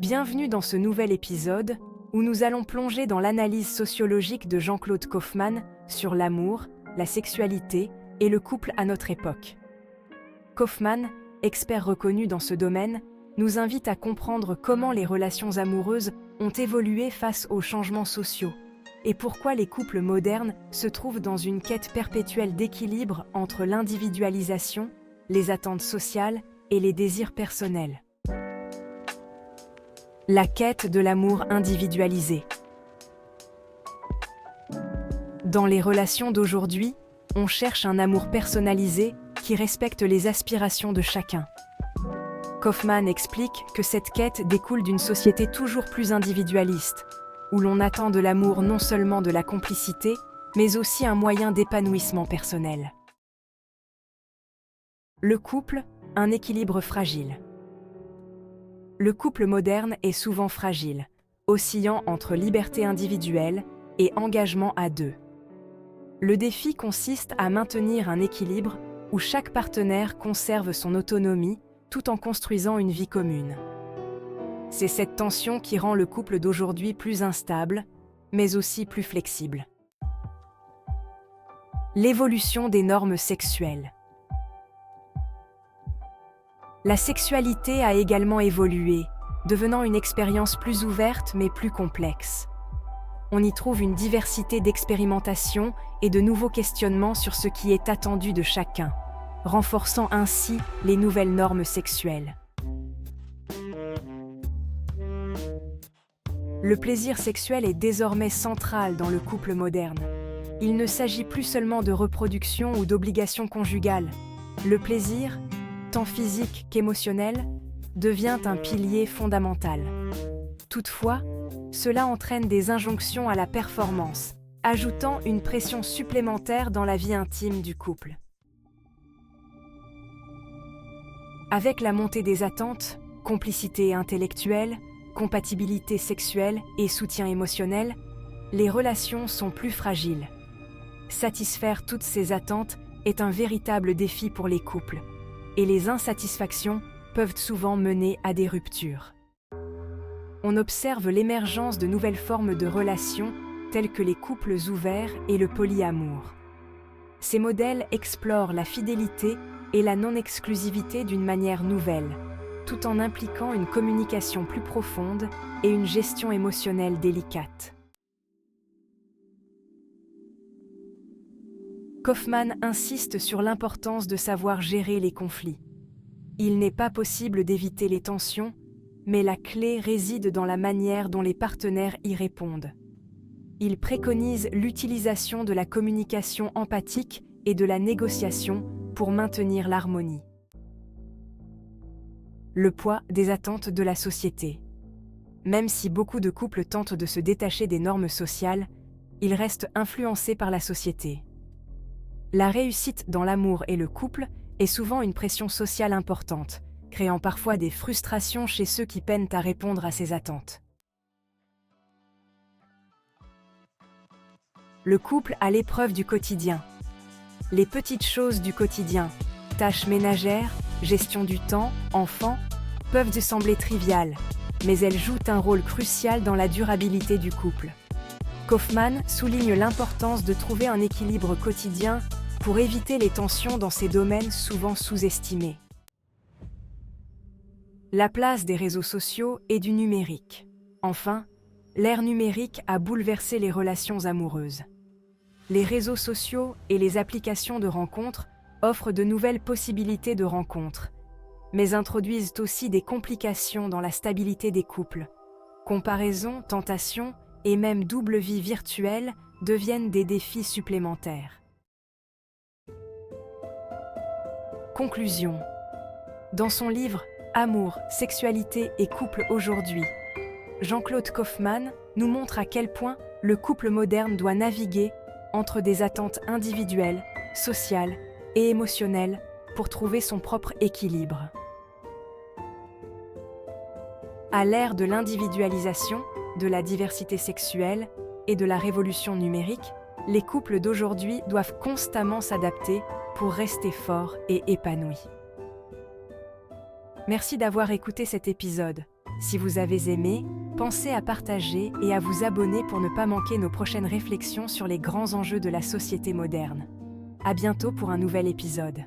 Bienvenue dans ce nouvel épisode où nous allons plonger dans l'analyse sociologique de Jean-Claude Kaufmann sur l'amour, la sexualité et le couple à notre époque. Kaufmann, expert reconnu dans ce domaine, nous invite à comprendre comment les relations amoureuses ont évolué face aux changements sociaux et pourquoi les couples modernes se trouvent dans une quête perpétuelle d'équilibre entre l'individualisation, les attentes sociales et les désirs personnels. La quête de l'amour individualisé. Dans les relations d'aujourd'hui, on cherche un amour personnalisé qui respecte les aspirations de chacun. Kaufmann explique que cette quête découle d'une société toujours plus individualiste, où l'on attend de l'amour non seulement de la complicité, mais aussi un moyen d'épanouissement personnel. Le couple, un équilibre fragile. Le couple moderne est souvent fragile, oscillant entre liberté individuelle et engagement à deux. Le défi consiste à maintenir un équilibre où chaque partenaire conserve son autonomie tout en construisant une vie commune. C'est cette tension qui rend le couple d'aujourd'hui plus instable, mais aussi plus flexible. L'évolution des normes sexuelles. La sexualité a également évolué, devenant une expérience plus ouverte mais plus complexe. On y trouve une diversité d'expérimentations et de nouveaux questionnements sur ce qui est attendu de chacun, renforçant ainsi les nouvelles normes sexuelles. Le plaisir sexuel est désormais central dans le couple moderne. Il ne s'agit plus seulement de reproduction ou d'obligation conjugale. Le plaisir, tant physique qu'émotionnel, devient un pilier fondamental. Toutefois, cela entraîne des injonctions à la performance, ajoutant une pression supplémentaire dans la vie intime du couple. Avec la montée des attentes, complicité intellectuelle, compatibilité sexuelle et soutien émotionnel, les relations sont plus fragiles. Satisfaire toutes ces attentes est un véritable défi pour les couples, et les insatisfactions peuvent souvent mener à des ruptures. On observe l'émergence de nouvelles formes de relations telles que les couples ouverts et le polyamour. Ces modèles explorent la fidélité et la non-exclusivité d'une manière nouvelle, tout en impliquant une communication plus profonde et une gestion émotionnelle délicate. Kaufmann insiste sur l'importance de savoir gérer les conflits. Il n'est pas possible d'éviter les tensions, mais la clé réside dans la manière dont les partenaires y répondent. Il préconise l'utilisation de la communication empathique et de la négociation pour maintenir l'harmonie. Le poids des attentes de la société. Même si beaucoup de couples tentent de se détacher des normes sociales, ils restent influencés par la société. La réussite dans l'amour et le couple est souvent une pression sociale importante, créant parfois des frustrations chez ceux qui peinent à répondre à ces attentes. Le couple à l'épreuve du quotidien. Les petites choses du quotidien, tâches ménagères, gestion du temps, enfants, peuvent sembler triviales, mais elles jouent un rôle crucial dans la durabilité du couple. Kaufmann souligne l'importance de trouver un équilibre quotidien pour éviter les tensions dans ces domaines souvent sous-estimés. La place des réseaux sociaux et du numérique. Enfin, l'ère numérique a bouleversé les relations amoureuses. Les réseaux sociaux et les applications de rencontres offrent de nouvelles possibilités de rencontres, mais introduisent aussi des complications dans la stabilité des couples. Comparaison, tentation et même double vie virtuelle deviennent des défis supplémentaires. Conclusion. Dans son livre « Amour, sexualité et couple aujourd'hui », Jean-Claude Kaufmann nous montre à quel point le couple moderne doit naviguer entre des attentes individuelles, sociales et émotionnelles pour trouver son propre équilibre. À l'ère de l'individualisation, de la diversité sexuelle et de la révolution numérique, les couples d'aujourd'hui doivent constamment s'adapter pour rester forts et épanouis. Merci d'avoir écouté cet épisode. Si vous avez aimé, pensez à partager et à vous abonner pour ne pas manquer nos prochaines réflexions sur les grands enjeux de la société moderne. À bientôt pour un nouvel épisode.